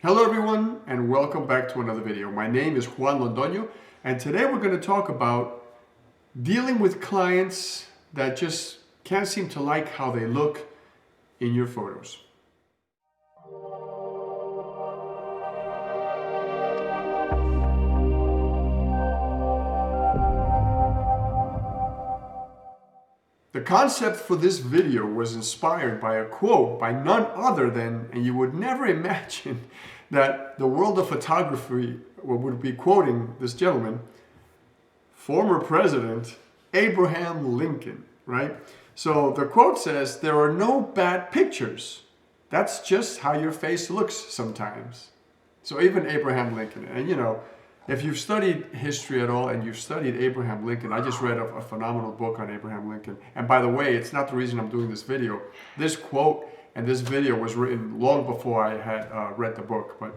Hello everyone and welcome back to another video. My name is Juan Londoño and today we're going to talk about dealing with clients that just can't seem to like how they look in your photos. The concept for this video was inspired by a quote by none other than, and you would never imagine that the world of photography would be quoting this gentleman, former President Abraham Lincoln, right? So the quote says, "There are no bad pictures. That's just how your face looks sometimes." So even Abraham Lincoln, and if you've studied history at all and you've studied Abraham Lincoln, I just read a phenomenal book on Abraham Lincoln. And by the way, it's not the reason I'm doing this video. This quote and this video was written long before I had read the book. But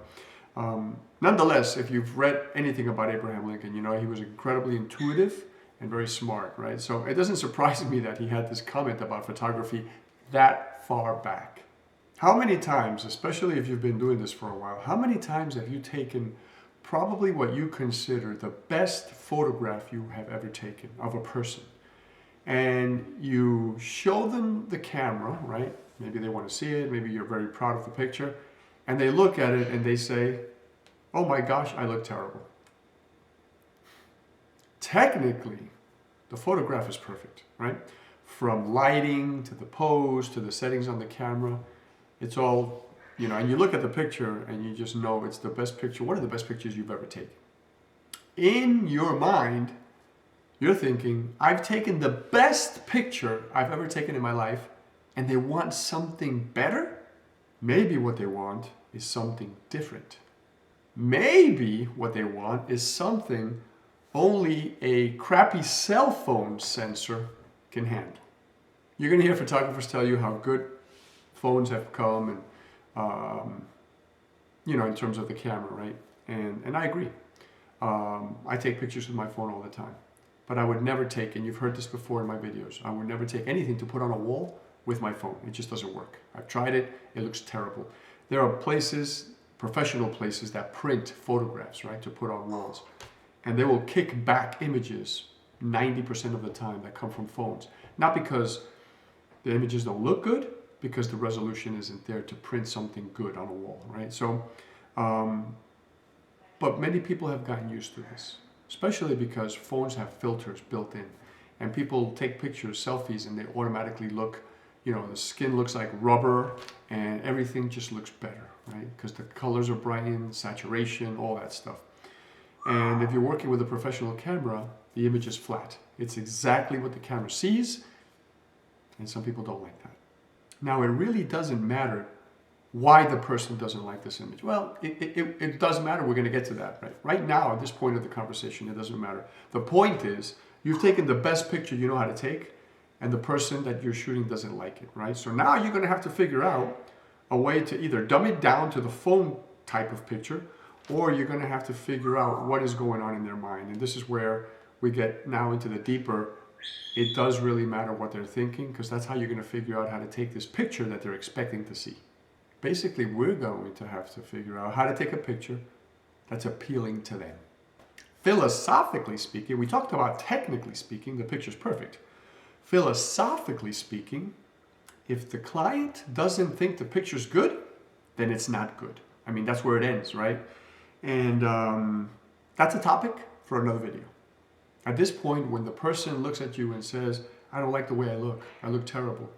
nonetheless, if you've read anything about Abraham Lincoln, you know he was incredibly intuitive and very smart, right? So it doesn't surprise me that he had this comment about photography that far back. How many times, especially if you've been doing this for a while, how many times have you taken probably what you consider the best photograph you have ever taken of a person, and you show them the camera, right? Maybe they want to see it, maybe you're very proud of the picture, and they look at it and they say, "Oh my gosh, I look terrible." Technically, the photograph is perfect, right? From lighting to the pose to the settings on the camera, it's all, and you look at the picture and you just know it's the best picture, one of the best pictures you've ever taken. In your mind, you're thinking, I've taken the best picture I've ever taken in my life, and they want something better? Maybe what they want is something different. Maybe what they want is something only a crappy cell phone sensor can handle. You're going to hear photographers tell you how good phones have come and in terms of the camera, right? And I agree. I take pictures with my phone all the time. But I would never take, and you've heard this before in my videos, I would never take anything to put on a wall with my phone. It just doesn't work. I've tried it. It looks terrible. There are places, professional places, that print photographs, right, to put on walls. And they will kick back images 90% of the time that come from phones. Not because the images don't look good, because the resolution isn't there to print something good on a wall, right? So, but many people have gotten used to this, especially because phones have filters built in, and people take pictures, selfies, and they automatically look, the skin looks like rubber, and everything just looks better, right? Because the colors are brightened, saturation, all that stuff. And if you're working with a professional camera, the image is flat. It's exactly what the camera sees, and some people don't like that. Now, it really doesn't matter why the person doesn't like this image. Well, it does matter. We're going to get to that, right? Right now, at this point of the conversation, it doesn't matter. The point is, you've taken the best picture you know how to take, and the person that you're shooting doesn't like it, right? So now you're going to have to figure out a way to either dumb it down to the phone type of picture, or you're going to have to figure out what is going on in their mind. And this is where we get now into the deeper. It does really matter what they're thinking, because that's how you're going to figure out how to take this picture that they're expecting to see. Basically, we're going to have to figure out how to take a picture that's appealing to them. Philosophically speaking, we talked about technically speaking, the picture's perfect. Philosophically speaking, if the client doesn't think the picture's good, then it's not good. I mean, that's where it ends, right? And that's a topic for another video. At this point, when the person looks at you and says, "I don't like the way I look terrible,"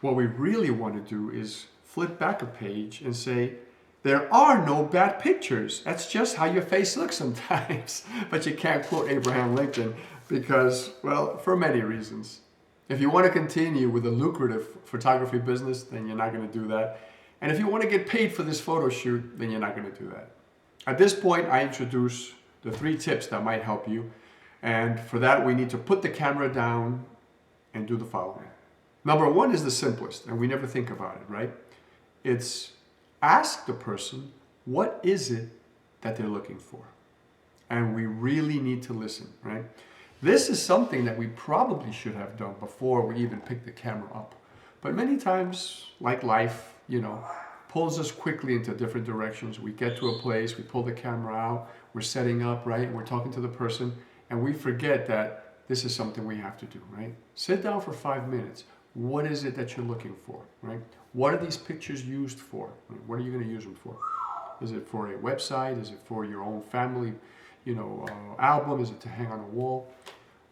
what we really want to do is flip back a page and say, there are no bad pictures. That's just how your face looks sometimes. But you can't quote Abraham Lincoln because, well, for many reasons. If you want to continue with a lucrative photography business, then you're not going to do that. And if you want to get paid for this photo shoot, then you're not going to do that. At this point, I introduce the 3 tips that might help you. And for that, we need to put the camera down and do the following. Number 1 is the simplest, and we never think about it, right? It's ask the person, what is it that they're looking for? And we really need to listen, right? This is something that we probably should have done before we even picked the camera up. But many times, like life, pulls us quickly into different directions. We get to a place, we pull the camera out, we're setting up, right? We're talking to the person, and we forget that this is something we have to do, right? Sit down for 5 minutes. What is it that you're looking for, right? What are these pictures used for? What are you going to use them for? Is it for a website? Is it for your own family, album? Is it to hang on a wall?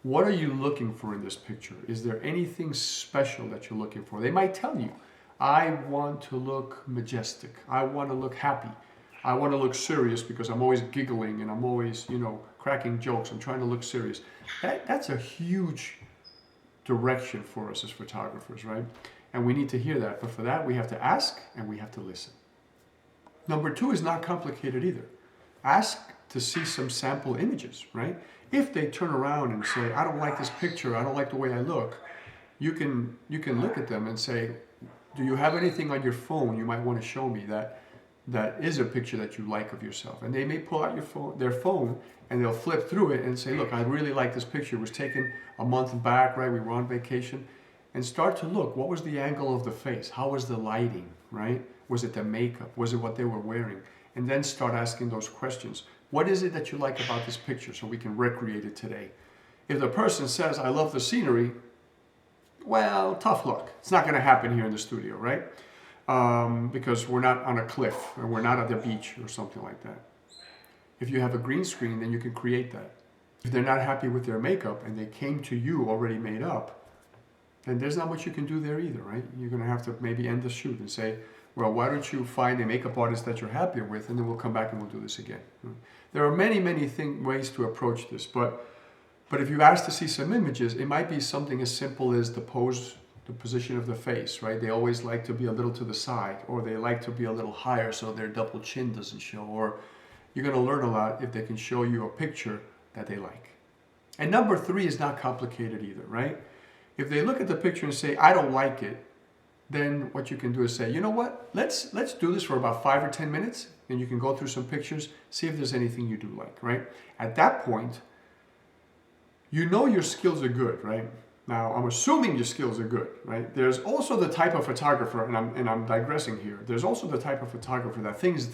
What are you looking for in this picture? Is there anything special that you're looking for? They might tell you, I want to look majestic. I want to look happy. I want to look serious because I'm always giggling and I'm always, cracking jokes. I'm trying to look serious. That's a huge direction for us as photographers, right? And we need to hear that. But for that, we have to ask and we have to listen. Number 2 is not complicated either. Ask to see some sample images, right? If they turn around and say, I don't like this picture, I don't like the way I look, you can look at them and say, do you have anything on your phone you might want to show me that is a picture that you like of yourself? And they may pull out their phone and they'll flip through it and say, look, I really like this picture. It was taken a month back, right? We were on vacation. And start to look, what was the angle of the face? How was the lighting, right? Was it the makeup? Was it what they were wearing? And then start asking those questions. What is it that you like about this picture so we can recreate it today? If the person says, I love the scenery, well, tough luck. It's not going to happen here in the studio, right? Because we're not on a cliff or we're not at the beach or something like that. If you have a green screen, then you can create that. If they're not happy with their makeup and they came to you already made up, then there's not much you can do there either, right? You're going to have to maybe end the shoot and say, well, why don't you find a makeup artist that you're happier with, and then we'll come back and we'll do this again. There are many, many ways to approach this, but if you ask to see some images, it might be something as simple as the pose, the position of the face, right? They always like to be a little to the side, or they like to be a little higher so their double chin doesn't show, or you're going to learn a lot if they can show you a picture that they like. And number 3 is not complicated either, right? If they look at the picture and say, I don't like it, then what you can do is say, you know what, let's do this for about 5 or 10 minutes, and you can go through some pictures, see if there's anything you do like, right? At that point, you know your skills are good, right? Now, I'm assuming your skills are good, right? There's also the type of photographer, and I'm digressing here, there's also the type of photographer that thinks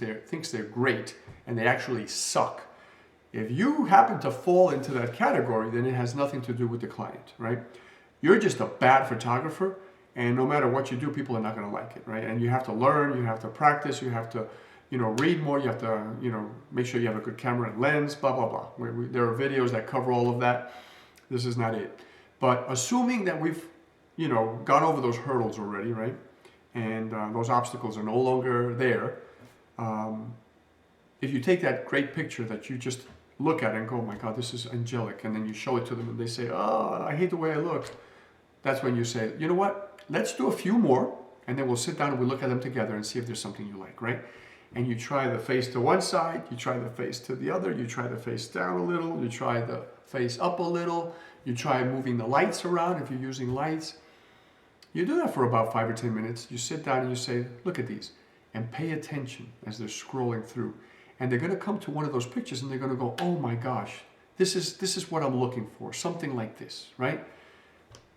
they're great, and they actually suck. If you happen to fall into that category, then it has nothing to do with the client, right? You're just a bad photographer, and no matter what you do, people are not going to like it, right? And you have to learn, you have to practice, you have to, read more, you have to, make sure you have a good camera and lens, blah, blah, blah. There are videos that cover all of that. This is not it. But assuming that we've, gone over those hurdles already, right? And those obstacles are no longer there. If you take that great picture that you just look at and go, oh my God, this is angelic, and then you show it to them and they say, oh, I hate the way I look. That's when you say, you know what? Let's do a few more, and then we'll sit down and we'll look at them together and see if there's something you like, right? And you try the face to one side, you try the face to the other, you try the face down a little, you try the face up a little, you try moving the lights around if you're using lights. You do that for about 5 or 10 minutes. You sit down and you say, look at these, and pay attention as they're scrolling through. And they're going to come to one of those pictures and they're going to go, oh my gosh, this is what I'm looking for, something like this, right?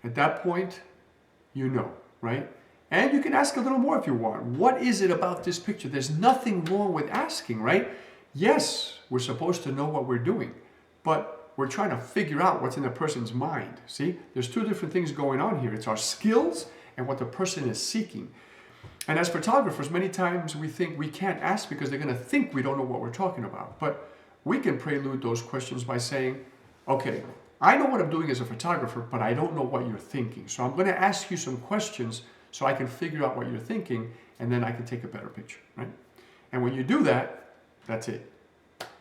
At that point, you know, right? And you can ask a little more if you want. What is it about this picture? There's nothing wrong with asking, right? Yes, we're supposed to know what we're doing, but we're trying to figure out what's in the person's mind. See, there's 2 different things going on here. It's our skills and what the person is seeking. And as photographers, many times we think we can't ask because they're going to think we don't know what we're talking about. But we can prelude those questions by saying, okay, I know what I'm doing as a photographer, but I don't know what you're thinking. So I'm going to ask you some questions so I can figure out what you're thinking, and then I can take a better picture, right? And when you do that, that's it.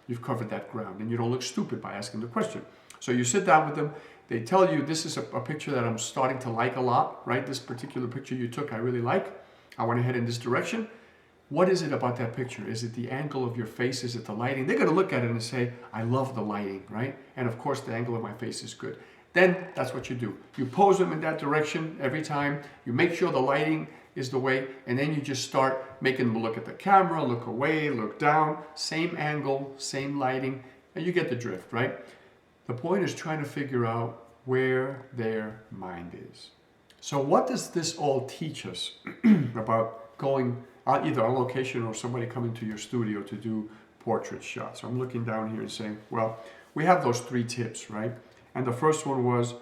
You've covered that ground, and you don't look stupid by asking the question. So you sit down with them. They tell you, this is a picture that I'm starting to like a lot, right? This particular picture you took, I really like. I want to head in this direction. What is it about that picture? Is it the angle of your face? Is it the lighting? They're going to look at it and say, I love the lighting, right? And of course, the angle of my face is good. Then that's what you do. You pose them in that direction every time. You make sure the lighting is the way, and then you just start making them look at the camera, look away, look down, same angle, same lighting, and you get the drift, right? The point is trying to figure out where their mind is. So what does this all teach us about going either on location or somebody coming to your studio to do portrait shots. So I'm looking down here and saying, well, we have those 3 tips, right? And the first one was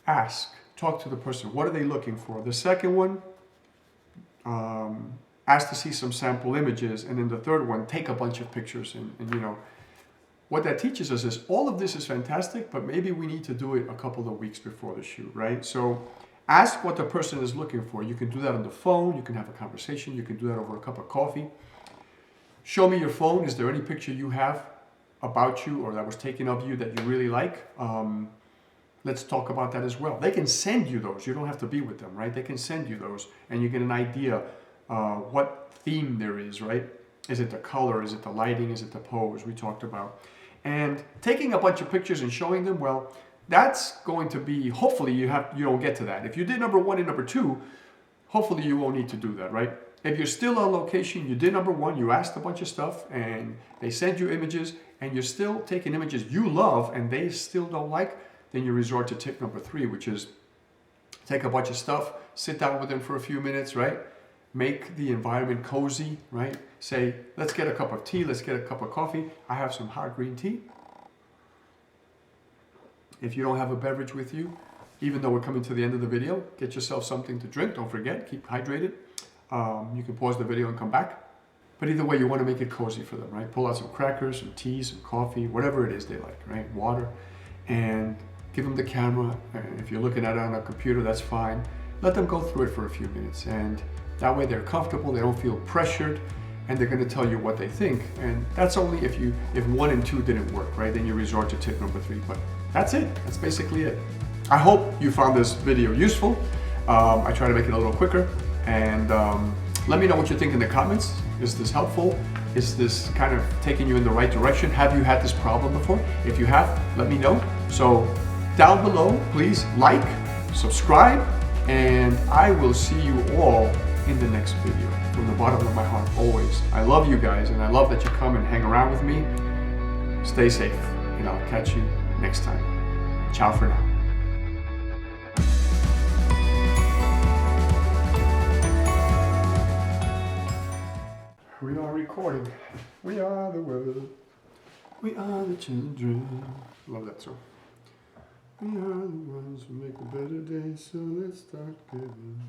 ask, talk to the person. What are they looking for? The second one, ask to see some sample images. And then the third one, take a bunch of pictures. And you know, what that teaches us is all of this is fantastic, but maybe we need to do it a couple of weeks before the shoot, right? So ask what the person is looking for. You can do that on the phone. You can have a conversation. You can do that over a cup of coffee. Show me your phone. Is there any picture you have about you or that was taken of you that you really like? Let's talk about that as well. They can send you those. You don't have to be with them, right? They can send you those and you get an idea what theme there is, right? Is it the color? Is it the lighting? Is it the pose we talked about? And taking a bunch of pictures and showing them, well, that's going to be, hopefully you don't get to that. If you did number 1 and number 2, hopefully you won't need to do that, right? If you're still on location, you did number 1, you asked a bunch of stuff and they send you images and you're still taking images you love and they still don't like, then you resort to tip number 3, which is take a bunch of stuff, sit down with them for a few minutes, right? Make the environment cozy, right? Say, let's get a cup of tea, let's get a cup of coffee. I have some hot green tea. If you don't have a beverage with you, even though we're coming to the end of the video, get yourself something to drink. Don't forget, keep hydrated. You can pause the video and come back. But either way, you want to make it cozy for them, right? Pull out some crackers, some tea, some coffee, whatever it is they like, right? Water. And give them the camera. And if you're looking at it on a computer, that's fine. Let them go through it for a few minutes. And that way they're comfortable, they don't feel pressured, and they're going to tell you what they think. And that's only if 1 and 2 didn't work, right? Then you resort to tip number 3. But that's it. That's basically it. I hope you found this video useful. I try to make it a little quicker. And let me know what you think in the comments. Is this helpful? Is this kind of taking you in the right direction? Have you had this problem before? If you have, let me know. So down below, please like, subscribe, and I will see you all in the next video. From the bottom of my heart, always. I love you guys, and I love that you come and hang around with me. Stay safe, and I'll catch you next time. Ciao for now. We are recording. We are the world. We are the children. Love that song. We are the ones who make a better day, so let's start giving.